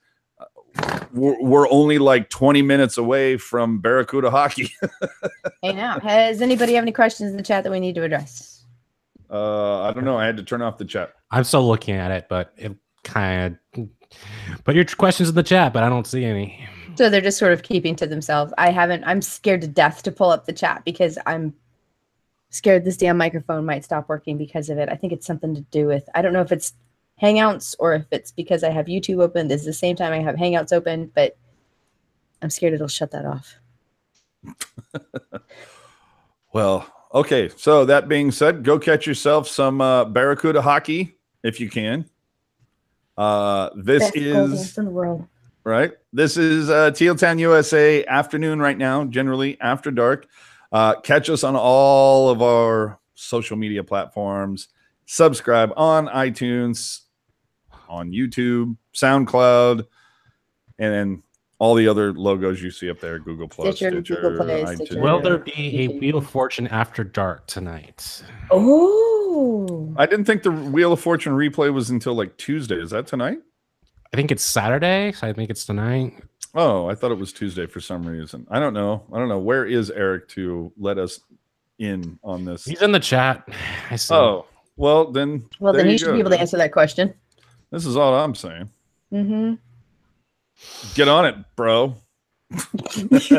we're only like 20 minutes away from Barracuda hockey. Hey, now, does anybody have any questions in the chat that we need to address? I don't know. I had to turn off the chat. I'm still looking at it, but it kind of. Put your questions in the chat, but I don't see any. So they're just sort of keeping to themselves. I'm scared to death to pull up the chat because I'm scared this damn microphone might stop working because of it. I think it's something to do with, I don't know if it's Hangouts or if it's because I have YouTube open. This is the same time I have Hangouts open, but I'm scared it'll shut that off. Well, okay. So that being said, go catch yourself some Barracuda hockey if you can. This Best goal dance is in the world. right. This is Teal Town USA afternoon right now, generally after dark. Catch us on all of our social media platforms. Subscribe on iTunes, on YouTube, SoundCloud, and then all the other logos you see up there, Google Plus, Stitcher, Google Play, iTunes. Stitcher. Will there be a Wheel of Fortune after dark tonight? Oh, I didn't think the Wheel of Fortune replay was until like Tuesday. Is that tonight? I think it's Saturday, so I think it's tonight. Oh, I thought it was Tuesday for some reason. I don't know. Where is Eric to let us in on this? He's in the chat. I see. Oh, well then. then he should be able to answer that question. This is all I'm saying. Mm-hmm. Get on it, bro. just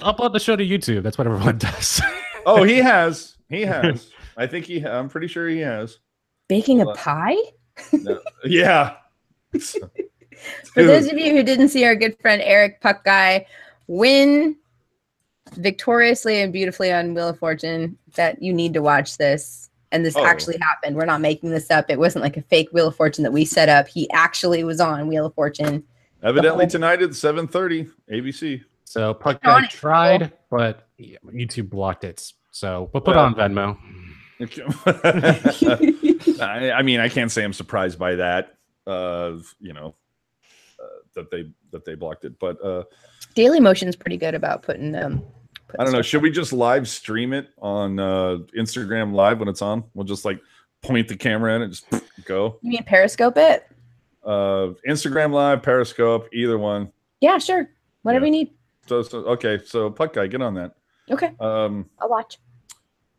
upload the show to YouTube. That's what everyone does. Oh, he has. He has. I think I'm pretty sure he has. Baking a pie? No. Yeah. For those of you who didn't see our good friend Eric Puck Guy win victoriously and beautifully on Wheel of Fortune, that you need to watch this. And this actually happened. We're not making this up. It wasn't like a fake Wheel of Fortune that we set up. He actually was on Wheel of Fortune. Evidently tonight at 7:30 ABC. So Puck Guy tried, but YouTube blocked it. So we'll put it on Venmo. I mean, I can't say I'm surprised by that. That they blocked it, but Daily Motion's pretty good about putting I don't know. Should we just live stream it on Instagram Live when it's on? We'll just like point the camera in and just go. You mean Periscope it? Instagram Live, Periscope, either one. Yeah, sure. Whatever you need. So okay. So Puck Guy, get on that. Okay. I'll watch.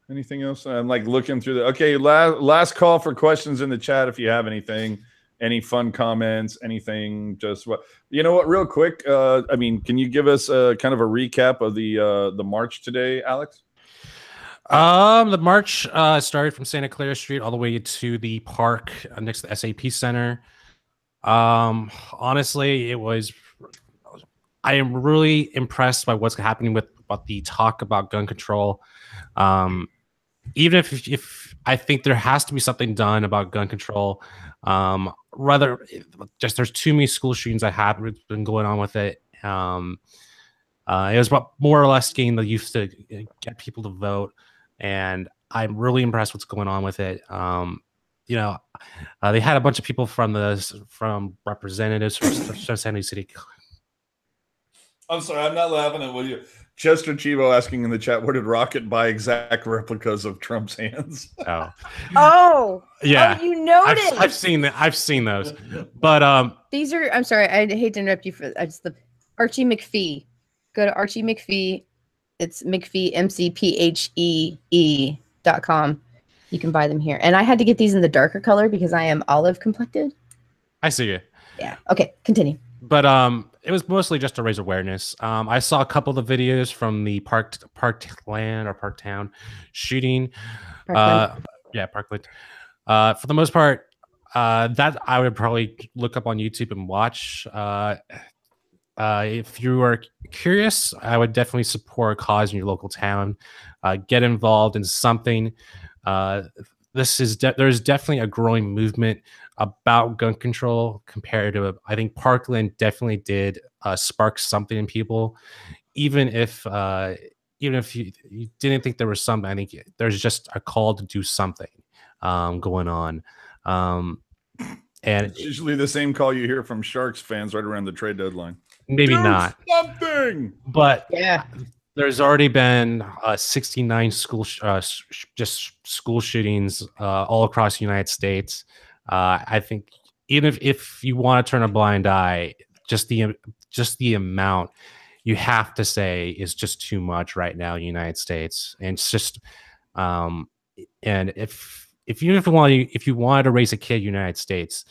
Anything else? I'm like looking through the. Okay, last call for questions in the chat if you have anything. Any fun comments, anything, just what, real quick. I mean, can you give us kind of a recap of the march today, Alex? The march started from Santa Clara Street all the way to the park next to the SAP Center. Honestly, I am really impressed by what's happening about the talk about gun control. Even if I think there has to be something done about gun control, rather just there's too many school shootings that have been going on with it. It was about more or less getting the youth to get people to vote, and I'm really impressed what's going on with it. They had a bunch of people from representatives from San Luis City. I'm sorry, I'm not laughing at what you. Chester Chivo asking in the chat, where did Rocket buy exact replicas of Trump's hands? Oh, yeah. Oh, you noticed. I've seen that. I've seen those, but these are. I'm sorry, I hate to interrupt you for. It's the Archie McPhee. Go to Archie McPhee. It's McPhee McPhee.com. You can buy them here, and I had to get these in the darker color because I am olive complected. I see you. Yeah. Okay. Continue. But it was mostly just to raise awareness. I saw a couple of the videos from the Parktown shooting. Parkland. Yeah, Parkland. For the most part, that I would probably look up on YouTube and watch. If you are curious, I would definitely support a cause in your local town. Get involved in something. There's definitely a growing movement about gun control compared to I think Parkland definitely did spark something in people, even if you didn't think there was something. I think there's just a call to do something going on, and it's usually the same call you hear from Sharks fans right around the trade deadline. Maybe do not something, but yeah. There's already been 69 school shootings all across the United States. I think even if you want to turn a blind eye, just the amount you have to say is just too much right now in the United States. And it's just and if you wanted to raise a kid in the United States,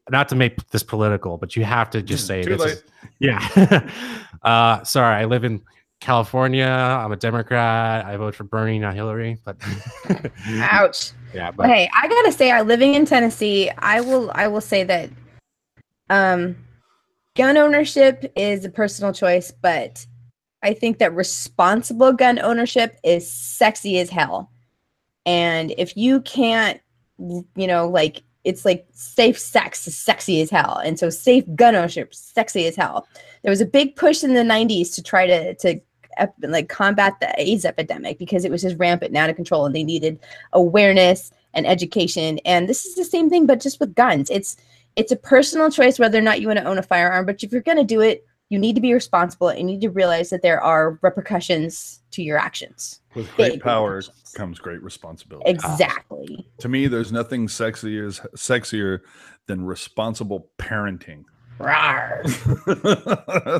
not to make this political, but you have to just say Too this. late. Yeah. Sorry, I live in California. I'm a Democrat. I vote for Bernie, not Hillary. But Ouch. yeah. But But hey, I gotta say, living in Tennessee, I will say that gun ownership is a personal choice, but I think that responsible gun ownership is sexy as hell. And if you can't, like, it's like safe sex is sexy as hell. And so safe gun ownership, sexy as hell. There was a big push in the 90s to try to like combat the AIDS epidemic because it was just rampant and out of control, and they needed awareness and education. And this is the same thing, but just with guns. It's a personal choice whether or not you want to own a firearm, but if you're going to do it, you need to be responsible and you need to realize that there are repercussions to your actions. With great power comes great responsibility. Exactly. To me, there's nothing sexier than responsible parenting. Rawr.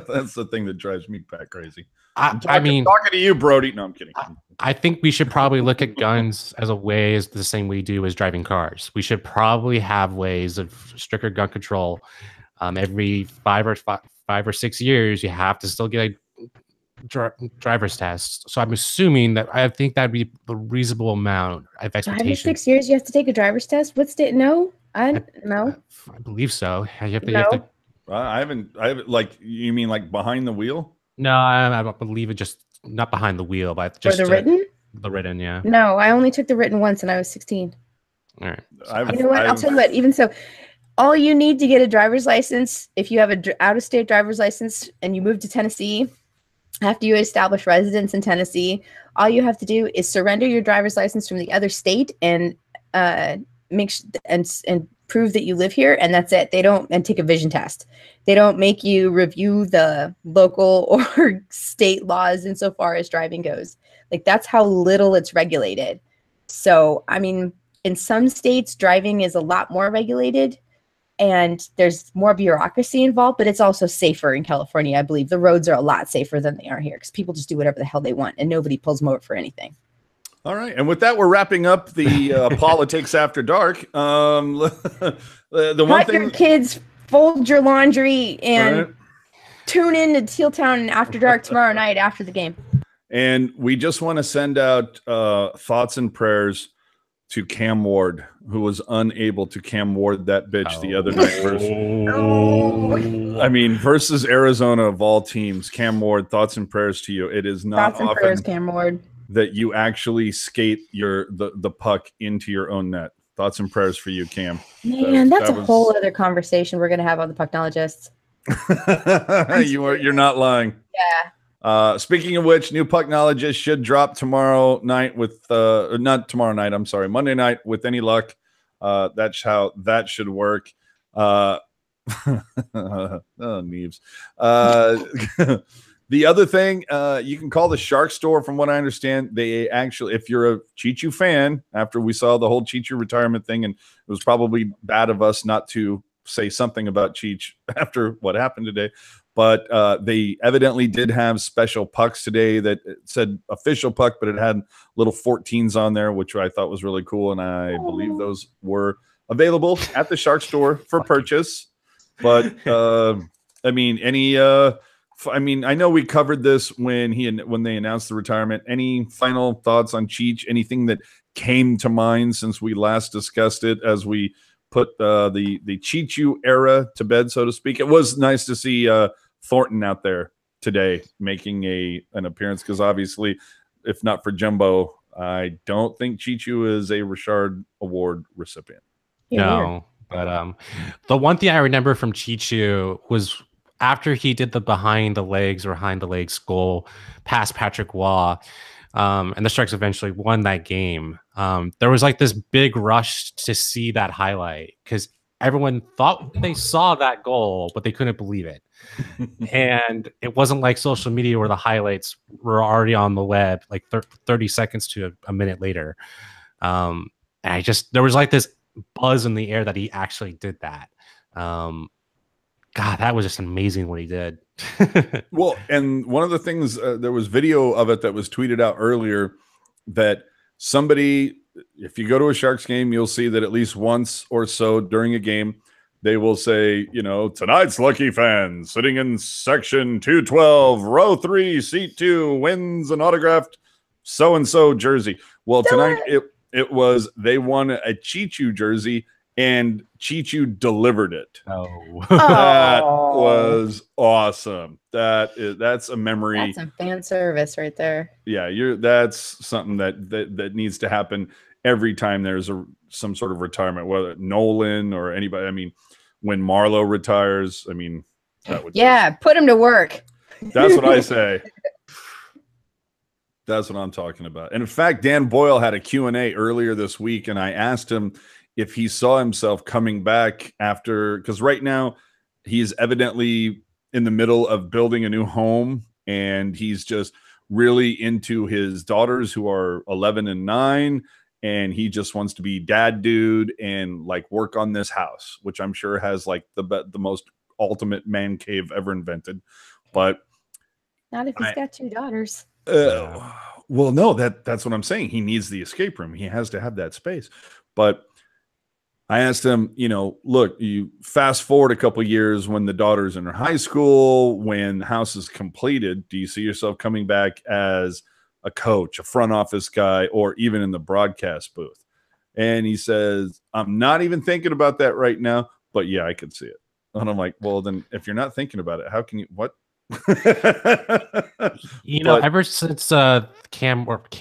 That's the thing that drives me back crazy. I mean, talking to you, Brody. No, I'm kidding. I think we should probably look at guns as a way as the same we do as driving cars. We should probably have ways of stricter gun control. Every 5 or 6 years, you have to still get a driver's test. So I'm assuming that I think that'd be a reasonable amount of expectation. Every 6 years, you have to take a driver's test. What state? No, no. I believe so. You have to. No. I haven't. Like, you mean like behind the wheel? No, I believe it just not behind the wheel, but just the written. The written, yeah. No, I only took the written once, and I was 16. All right. You know what? I'll tell you what. Even so, all you need to get a driver's license, if you have an out-of-state driver's license and you move to Tennessee, after you establish residence in Tennessee, all you have to do is surrender your driver's license from the other state and and prove that you live here, and that's it. And take a vision test. They don't make you review the local or state laws insofar as driving goes. Like, that's how little it's regulated. So, I mean, in some states, driving is a lot more regulated and there's more bureaucracy involved, but it's also safer in California. I believe the roads are a lot safer than they are here because people just do whatever the hell they want and nobody pulls them over for anything. All right. And with that, we're wrapping up the Politics After Dark. The one thing, your kids, fold your laundry, and tune in to Teal Town After Dark tomorrow night after the game. And we just want to send out thoughts and prayers to Cam Ward, who was unable to Cam Ward that bitch the other night. I mean, versus Arizona of all teams. Cam Ward, thoughts and prayers to you. It is not often prayers, Cam Ward, that you actually skate the puck into your own net. Thoughts and prayers for you, Cam. Man, that's a whole other conversation we're going to have on the Pucknologists. You're not lying. Yeah. Speaking of which, new Pucknologist should drop tomorrow night with not tomorrow night, I'm sorry, Monday night with any luck. That's how that should work. Oh, Neves. The other thing, you can call the Shark Store. From what I understand, they actually, if you're a Chichu fan, after we saw the whole Chichu retirement thing, and it was probably bad of us not to say something about Cheech after what happened today, but they evidently did have special pucks today that said official puck, but it had little 14s on there, which I thought was really cool, and I believe those were available at the Shark Store for purchase. But I mean, I know we covered this when they announced the retirement. Any final thoughts on Cheech? Anything that came to mind since we last discussed it as we put the Cheechu era to bed, so to speak? It was nice to see Thornton out there today making an appearance, because obviously, if not for Jumbo, I don't think Cheechu is a Richard Award recipient. No, but the one thing I remember from Cheechu was after he did the behind the legs goal past Patrick Waugh, and the Sharks eventually won that game. There was like this big rush to see that highlight because everyone thought they saw that goal, but they couldn't believe it. And it wasn't like social media where the highlights were already on the web like 30 seconds to a minute later. And there was like this buzz in the air that he actually did that. God, that was just amazing what he did. Well, and one of the things, there was video of it that was tweeted out earlier that somebody, if you go to a Sharks game, you'll see that at least once or so during a game, they will say, you know, tonight's lucky fan sitting in section 212, row 3, seat 2, wins an autographed so-and-so jersey. Well, tonight it was they won a Chichu jersey, and Chichu delivered it. Oh, That was awesome. That's a memory. That's some fan service right there. Yeah, that's something that needs to happen every time there's some sort of retirement, whether Nolan or anybody. I mean, when Marlowe retires, I mean, that would put him to work. That's what I say. That's what I'm talking about. And in fact, Dan Boyle had a Q&A earlier this week, and I asked him if he saw himself coming back after, because right now he's evidently in the middle of building a new home, and he's just really into his daughters who are 11 and 9, and he just wants to be dad dude and like work on this house, which I'm sure has like the most ultimate man cave ever invented. But not if he's got 2 daughters. Well, no, that's what I'm saying. He needs the escape room. He has to have that space. But I asked him, you know, look, you fast forward a couple of years when the daughter's in her high school, when the house is completed, do you see yourself coming back as a coach, a front office guy, or even in the broadcast booth? And he says, I'm not even thinking about that right now, but yeah, I could see it. And I'm like, well, then if you're not thinking about it, how can you, what? You know, ever since Cam Ward. You're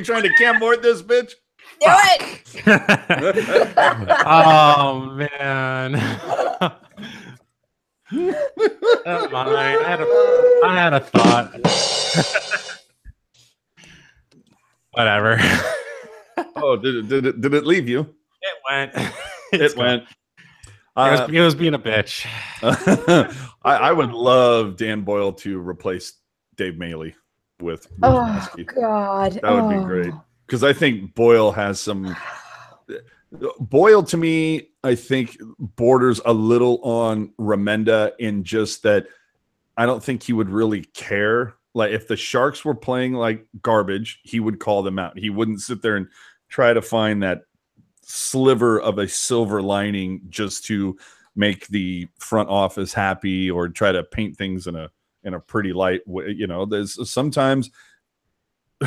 trying to Cam Ward this bitch? Do it. Oh man. Never mind. I had a thought. Whatever. Oh, did it leave you? It went. It went. It was being a bitch. I would love Dan Boyle to replace Dave Maley with Bruce Maskey. God. That would be great. Because I think Boyle has some. Boyle, to me, I think borders a little on Remenda in just that I don't think he would really care. Like if the Sharks were playing like garbage, he would call them out. He wouldn't sit there and try to find that sliver of a silver lining just to make the front office happy or try to paint things in a pretty light way. You know, there's sometimes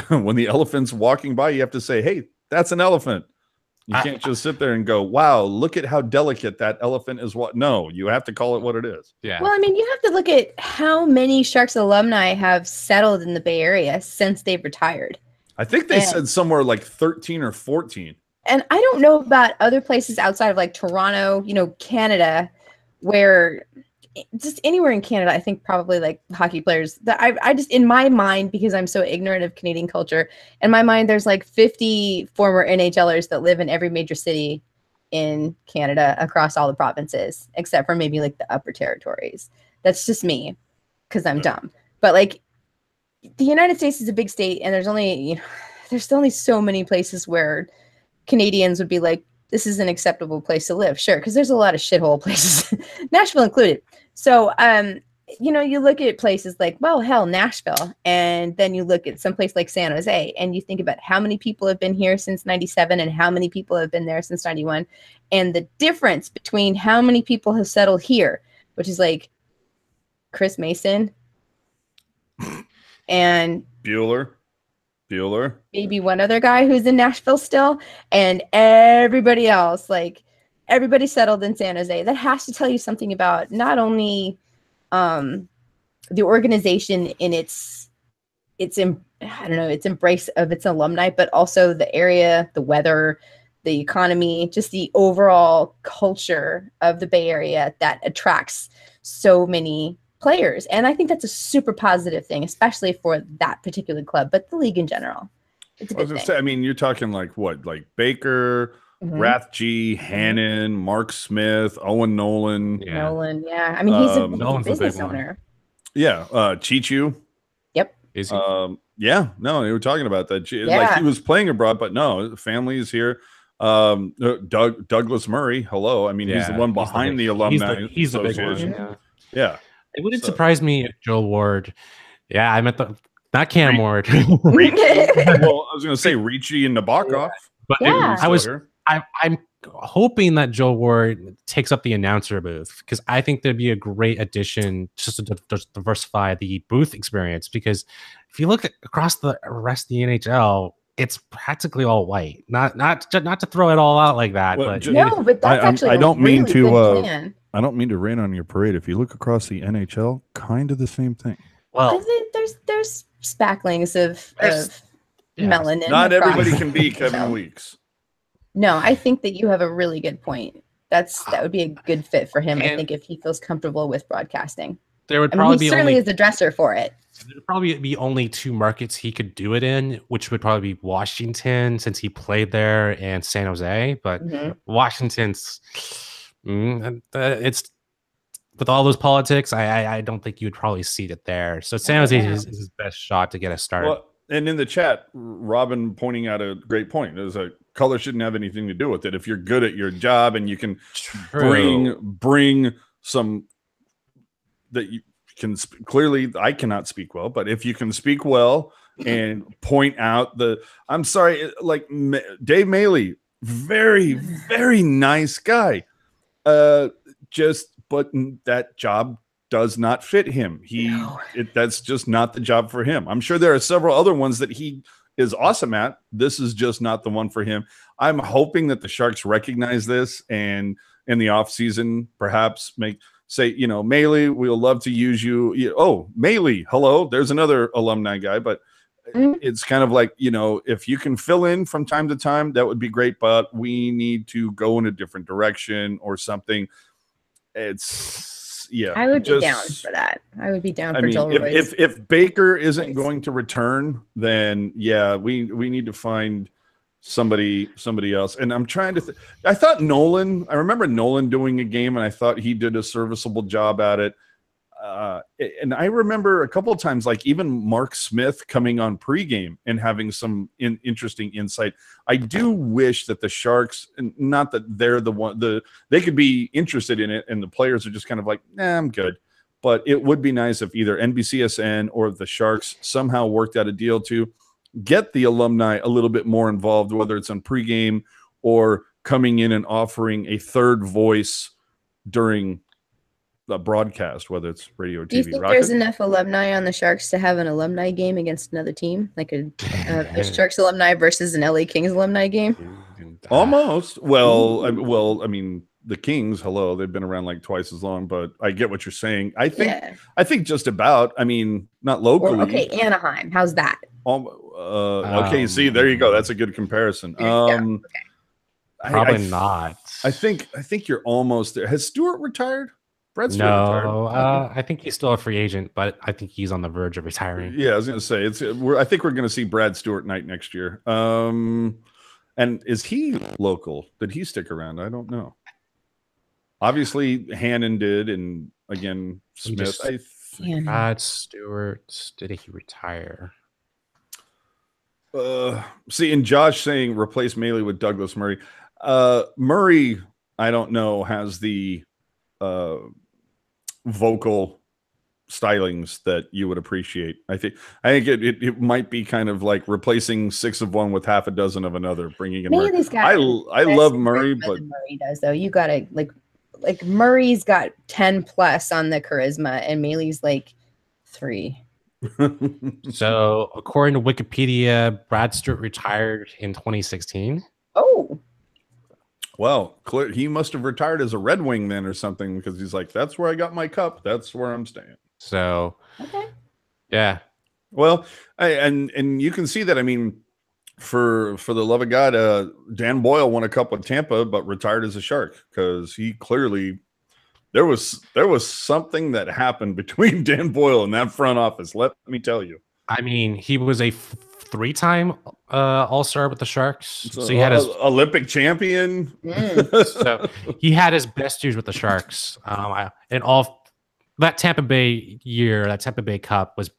when the elephant's walking by, you have to say, hey, that's an elephant. You can't just sit there and go, wow, look at how delicate that elephant is. What? No, you have to call it what it is. Yeah. Well, I mean, you have to look at how many Sharks alumni have settled in the Bay Area since they've retired. I think they said somewhere like 13 or 14. And I don't know about other places outside of like Toronto, you know, Canada, where just anywhere in Canada, I think probably like hockey players that I just, in my mind, because I'm so ignorant of Canadian culture, in my mind, there's like 50 former NHLers that live in every major city in Canada across all the provinces, except for maybe like the upper territories. That's just me because I'm dumb. But like the United States is a big state, and there's only so many places where Canadians would be like, this is an acceptable place to live. Sure, because there's a lot of shithole places, Nashville included. So, you know, you look at places like, well, hell, Nashville, and then you look at some place like San Jose, and you think about how many people have been here since 97 and how many people have been there since 91, and the difference between how many people have settled here, which is like Chris Mason and Bueller. Maybe one other guy who's in Nashville still, and everybody else, like everybody settled in San Jose. That has to tell you something about not only the organization in its embrace of its alumni, but also the area, the weather, the economy, just the overall culture of the Bay Area that attracts so many players. And I think that's a super positive thing, especially for that particular club, but the league in general. It's a good thing. I mean, you're talking like what? Like Baker, Rathje, Hannon, Mark Smith, Owen Nolan. Yeah. Nolan, yeah. I mean, he's a business owner. Yeah. Chichu. Yep. Is he? Yeah. No, you were talking about that. Like he was playing abroad, but no, the family is here. Douglas Murray. Hello. I mean, he's the one behind the alumni. He's the big one. Yeah. It wouldn't surprise me if Joel Ward. Yeah, I meant not Cam Ward. Well, I was going to say Ricci and Nabokov. But I'm hoping that Joe Ward takes up the announcer booth, because I think there'd be a great addition just to diversify the booth experience. Because if you look across the rest of the NHL, it's practically all white. Not to throw it all out like that, Well, but No, but that's actually I don't a really mean to. good plan. I don't mean to rain on your parade. If you look across the NHL, kind of the same thing. well, There's spacklings of yeah. melanin. Not across everybody can be the Kevin NHL. Weeks. No, I think that you have a really good point. That would be a good fit for him. I And- think if he feels comfortable with broadcasting. there would I mean, probably he be certainly only is the dresser for it. there'd probably be only 2 markets he could do it in, which would probably be Washington, since he played there, and San Jose. But Mhm. Washington's, it's with all those politics. I don't think you would probably see it there. So San Jose is his best shot to get us started. Well, and in the chat, Robin pointing out a great point. There's a color shouldn't have anything to do with it. If you're good at your job and you can bring some that you can clearly, I cannot speak well, but if you can speak well and point out I'm sorry, like Dave Maley, very, very nice guy. But that job does not fit him. That's just not the job for him. I'm sure there are several other ones that he is awesome at. This is just not the one for him. I'm hoping that the Sharks recognize this and in the offseason perhaps say, Maley, we'll love to use you. Oh, Maley, hello. There's another alumni guy, but it's kind of like, if you can fill in from time to time, that would be great, but we need to go in a different direction or something. I would be down for that. I would be down for Joel Royce. If Baker isn't going to return, then we need to find somebody else. And I'm trying to I thought Nolan, I remember Nolan doing a game and I thought he did a serviceable job at it. And I remember a couple of times, like even Mark Smith coming on pregame and having some interesting insight. I do wish that the Sharks, and not that they're they could be interested in it and the players are just kind of like, nah, I'm good. But it would be nice if either NBCSN or the Sharks somehow worked out a deal to get the alumni a little bit more involved, whether it's on pregame or coming in and offering a third voice during the broadcast, whether it's radio or TV. Do you think there's enough alumni on the Sharks to have an alumni game against another team, like a Sharks alumni versus an LA Kings alumni game? Almost. Well, I mean, the Kings, hello, they've been around like twice as long, but I get what you're saying. I think just about. I mean, not locally. Okay, Anaheim. How's that? Okay, see, there you go. That's a good comparison. Probably not. I think you're almost there. Has Stewart retired? Brad Stewart No, retired? I think he's still a free agent, but I think he's on the verge of retiring. Yeah, I was going to say I think we're going to see Brad Stewart night next year. And is he local? Did he stick around? I don't know. Obviously, Hannon did, and again, Smith. Brad Stewart, did he retire? See, and Josh saying replace Maley with Douglas Murray. Murray, I don't know, has the vocal stylings that you would appreciate. I think it might be kind of like replacing 6 of one with half a dozen of another, bringing in Murray. I love Murray, but Murray does though. You gotta like Murray's got 10 plus on the charisma, and Maley's like 3. So, according to Wikipedia, Brad Stewart retired in 2016. Oh. Well, he must have retired as a Red Wing then or something, because he's like, that's where I got my cup. That's where I'm staying. So, okay. Yeah. Well, and you can see that. I mean, for the love of God, Dan Boyle won a cup with Tampa, but retired as a Shark because he clearly there was something that happened between Dan Boyle and that front office. Let me tell you. I mean, he was a 3-time All-Star with the Sharks. So he had his Olympic champion. So he had his best years with the Sharks. And all that Tampa Bay year, that Tampa Bay Cup was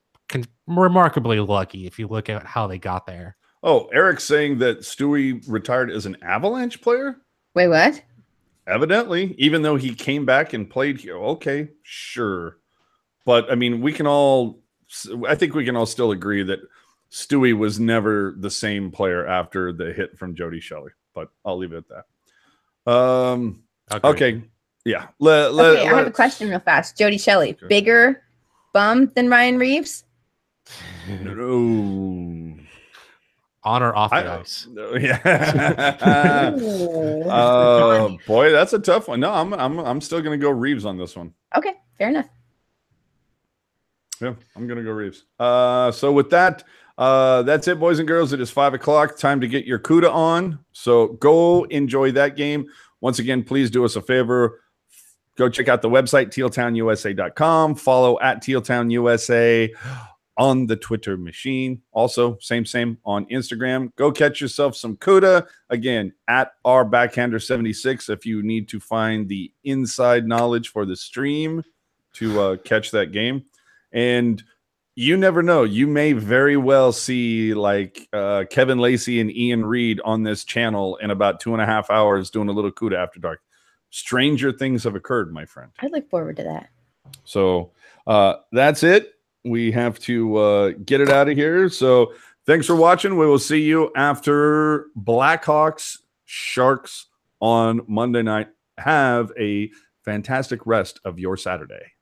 remarkably lucky if you look at how they got there. Oh, Eric's saying that Stewie retired as an Avalanche player? Wait, what? Evidently, even though he came back and played here. Okay, sure. But, I mean, I think we can all still agree that Stewie was never the same player after the hit from Jody Shelley. but I'll leave it at that. Okay. Okay. Yeah. Okay, I have a question real fast. Jody Shelley, Okay. bigger bum than Ryan Reeves? No. On or off the ice? Yeah. Boy, that's a tough one. No, I'm still gonna go Reeves on this one. Okay, fair enough. Yeah, I'm gonna go Reeves. So with that, that's it, boys and girls. It is 5 o'clock. Time to get your CUDA on. So go enjoy that game. Once again, please do us a favor. Go check out the website, tealtownusa.com. Follow at tealtownusa on the Twitter machine. Also, same on Instagram. Go catch yourself some CUDA. Again, at our backhander 76 if you need to find the inside knowledge for the stream to catch that game. And you never know. You may very well see like Kevin Lacey and Ian Reed on this channel in about 2.5 hours doing a little CUDA after dark. Stranger things have occurred, my friend. I look forward to that. So that's it. We have to get it out of here. So thanks for watching. We will see you after Blackhawks Sharks on Monday night. Have a fantastic rest of your Saturday.